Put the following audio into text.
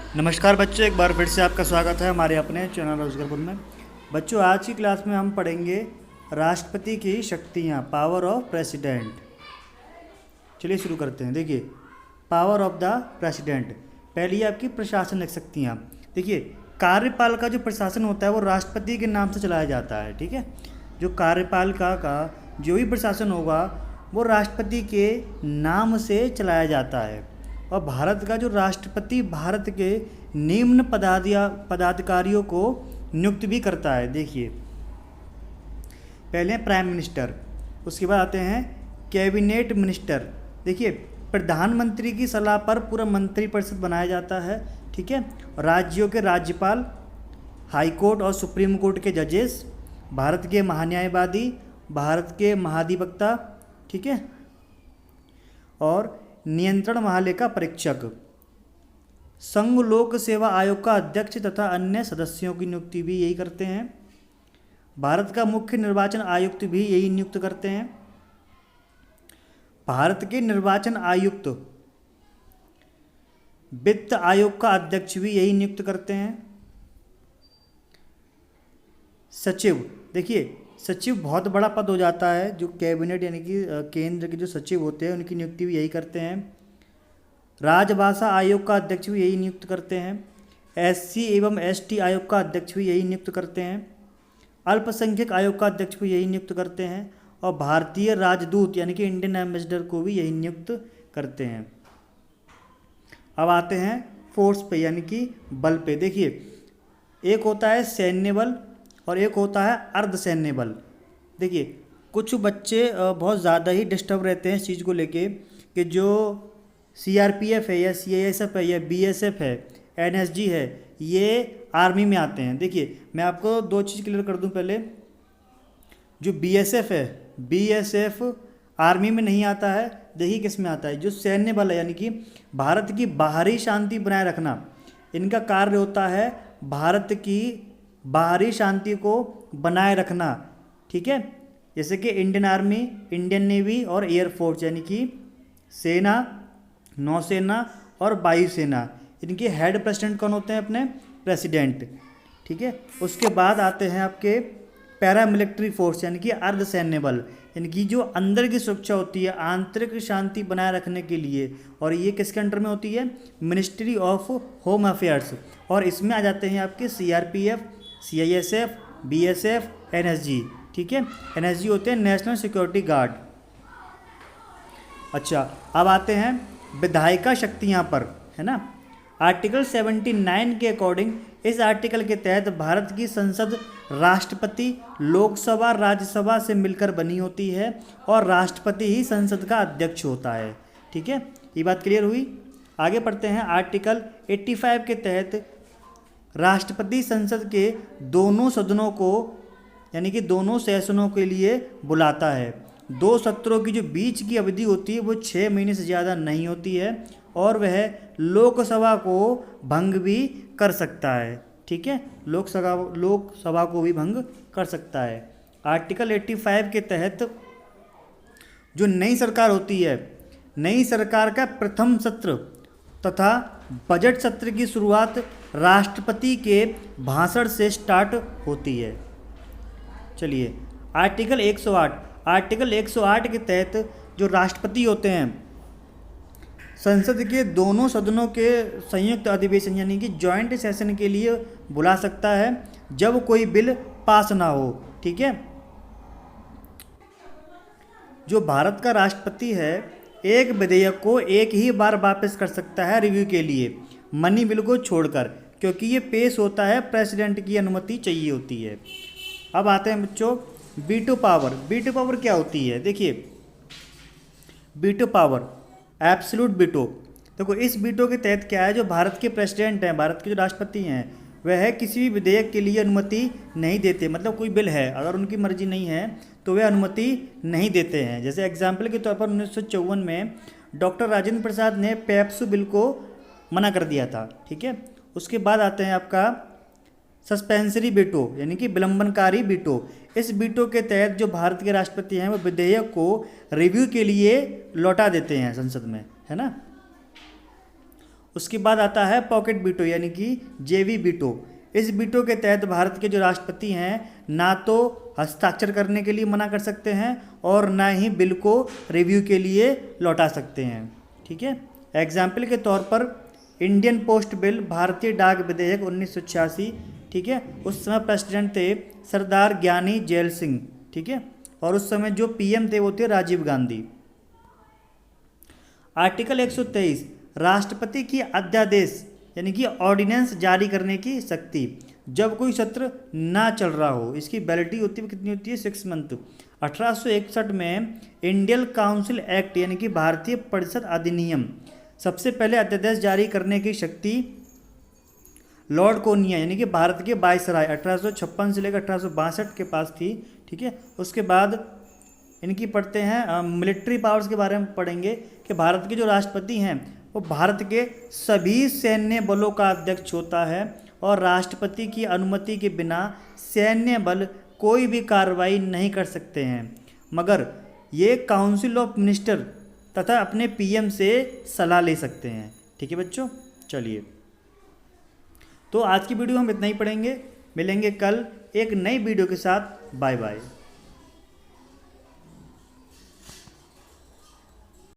नमस्कार बच्चों, एक बार फिर से आपका स्वागत है हमारे अपने चैनल रोजगारपुर में। बच्चों, आज की क्लास में हम पढ़ेंगे राष्ट्रपति की शक्तियाँ, पावर ऑफ प्रेसिडेंट। चलिए शुरू करते हैं। देखिए, पावर ऑफ द प्रेसिडेंट। पहली आपकी प्रशासनिक शक्तियाँ। देखिए, कार्यपालिका का जो प्रशासन होता है वो राष्ट्रपति के नाम से चलाया जाता है। ठीक है, जो कार्यपालिका का जो भी प्रशासन होगा वो राष्ट्रपति के नाम से चलाया जाता है। और भारत का जो राष्ट्रपति भारत के निम्न पदाधिकारियों को नियुक्त भी करता है। देखिए, पहले प्राइम मिनिस्टर, उसके बाद आते हैं कैबिनेट मिनिस्टर। देखिए, प्रधानमंत्री की सलाह पर पूरा मंत्रिपरिषद बनाया जाता है। ठीक है, राज्यों के राज्यपाल, हाई कोर्ट और सुप्रीम कोर्ट के जजेस, भारत के महान्यायवादी, भारत के महाधिवक्ता, ठीक है, और नियंत्रण महालेखा परीक्षक, संघ लोक सेवा आयोग का अध्यक्ष तथा अन्य सदस्यों की नियुक्ति भी यही करते हैं। भारत का मुख्य निर्वाचन आयुक्त भी यही नियुक्त करते हैं। भारत के निर्वाचन आयुक्त, वित्त आयोग का अध्यक्ष भी यही नियुक्त करते हैं। सचिव, देखिए सचिव बहुत बड़ा पद हो जाता है। जो कैबिनेट यानी कि केंद्र के जो सचिव होते हैं उनकी नियुक्ति भी यही करते हैं। राजभाषा आयोग का अध्यक्ष भी यही नियुक्त करते हैं। एससी एवं एसटी आयोग का अध्यक्ष भी यही नियुक्त करते हैं। अल्पसंख्यक आयोग का अध्यक्ष भी यही नियुक्त करते हैं। और भारतीय राजदूत यानी कि इंडियन एम्बेसडर को भी यही नियुक्त करते हैं। अब आते हैं फोर्स पे यानी कि बल पे। देखिए, एक होता है सैन्य बल और एक होता है अर्धसैन्य बल। देखिए, कुछ बच्चे बहुत ज़्यादा ही डिस्टर्ब रहते हैं इस चीज़ को लेके कि जो सीआरपीएफ है या सीआईएसएफ है या बीएसएफ है, एनएसजी है, ये आर्मी में आते हैं। देखिए, मैं आपको दो चीज़ क्लियर कर दूं। पहले जो बीएसएफ है, बीएसएफ आर्मी में नहीं आता है। देखिए किस में आता है, जो सैन्य बल है यानी कि भारत की बाहरी शांति बनाए रखना, इनका कार्य होता है भारत की बाहरी शांति को बनाए रखना। ठीक है, जैसे कि इंडियन आर्मी, इंडियन नेवी और एयरफोर्स यानी कि सेना, नौसेना और वायुसेना, इनके हेड प्रेसिडेंट कौन होते हैं? अपने प्रेसिडेंट। ठीक है, उसके बाद आते हैं आपके पैरामिलिट्री फोर्स यानी कि अर्धसैन्य बल, इनकी जो अंदर की सुरक्षा होती है, आंतरिक शांति बनाए रखने के लिए, और ये किसके अंडर में होती है? Ministry of home affairs. और इसमें आ जाते हैं आपके सीआरपीएफ, सीआईएसएफ, बीएसएफ, एनएसजी। ठीक है, एनएसजी होते हैं नेशनल सिक्योरिटी गार्ड। अच्छा, अब आते हैं विधायिका शक्तियाँ पर, है ना। आर्टिकल 79 के अकॉर्डिंग, इस आर्टिकल के तहत भारत की संसद राष्ट्रपति, लोकसभा, राज्यसभा से मिलकर बनी होती है और राष्ट्रपति ही संसद का अध्यक्ष होता है। ठीक है, ये बात क्लियर हुई। आगे पढ़ते हैं। आर्टिकल 85 के तहत राष्ट्रपति संसद के दोनों सदनों को यानी कि दोनों सेशनों के लिए बुलाता है। दो सत्रों की जो बीच की अवधि होती है वो 6 महीने से ज़्यादा नहीं होती है और वह लोकसभा को भंग भी कर सकता है। ठीक है, लोकसभा को भी भंग कर सकता है। आर्टिकल 85 के तहत जो नई सरकार होती है, नई सरकार का प्रथम सत्र तथा बजट सत्र की शुरुआत राष्ट्रपति के भाषण से स्टार्ट होती है। चलिए, आर्टिकल 108 के तहत जो राष्ट्रपति होते हैं संसद के दोनों सदनों के संयुक्त अधिवेशन यानी कि जॉइंट सेशन के लिए बुला सकता है जब कोई बिल पास ना हो। ठीक है, जो भारत का राष्ट्रपति है एक विधेयक को एक ही बार वापस कर सकता है रिव्यू के लिए, मनी बिल को छोड़कर, क्योंकि ये पेश होता है प्रेसिडेंट की अनुमति चाहिए होती है। अब आते हैं बच्चों वीटो पावर। वीटो पावर क्या होती है? देखिए, वीटो पावर, एब्सोल्यूट वीटो। देखो, इस वीटो के तहत क्या है, जो भारत के प्रेसिडेंट हैं, भारत के जो राष्ट्रपति हैं, वह किसी भी विधेयक के लिए अनुमति नहीं देते। मतलब कोई बिल है, अगर उनकी मर्जी नहीं है तो वे अनुमति नहीं देते हैं। जैसे एग्जाम्पल के तौर पर 1954 में डॉक्टर राजेंद्र प्रसाद ने पेप्सू बिल को मना कर दिया था। ठीक है, उसके बाद आते हैं आपका सस्पेंसरी वीटो यानी कि विलंबनकारी वीटो। इस वीटो के तहत जो भारत के राष्ट्रपति हैं वो विधेयक को रिव्यू के लिए लौटा देते हैं संसद में, है ना। उसके बाद आता है पॉकेट वीटो यानी कि जेवी वीटो। इस वीटो के तहत भारत के जो राष्ट्रपति हैं ना तो हस्ताक्षर करने के लिए मना कर सकते हैं और ना ही बिल को रिव्यू के लिए लौटा सकते हैं। ठीक है, एग्जाम्पल के तौर पर इंडियन पोस्ट बिल, भारतीय डाक विधेयक 1986, ठीक है, उस समय प्रेसिडेंट थे सरदार ज्ञानी जैल सिंह। ठीक है, और उस समय जो पीएम थे वो थे राजीव गांधी। आर्टिकल 123, राष्ट्रपति की अध्यादेश यानी कि ऑर्डिनेंस जारी करने की शक्ति जब कोई सत्र ना चल रहा हो। इसकी वैलिडिटी होती है कितनी होती है 6 मंथ। 1861 में इंडियन काउंसिल एक्ट यानी कि भारतीय परिषद अधिनियम, सबसे पहले अध्यादेश जारी करने की शक्ति लॉर्ड कोनिया यानी कि भारत के वायसराय 1856 से लेकर 1862 के पास थी। ठीक है, उसके बाद इनकी पढ़ते हैं मिलिट्री पावर्स के बारे में पढ़ेंगे कि भारत के जो राष्ट्रपति हैं वो भारत के सभी सैन्य बलों का अध्यक्ष होता है और राष्ट्रपति की अनुमति के बिना सैन्य बल कोई भी कार्रवाई नहीं कर सकते हैं, मगर ये काउंसिल ऑफ मिनिस्टर तथा अपने पीएम से सलाह ले सकते हैं। ठीक है बच्चों, चलिए तो आज की वीडियो हम इतना ही पढ़ेंगे, मिलेंगे कल एक नई वीडियो के साथ। Bye bye.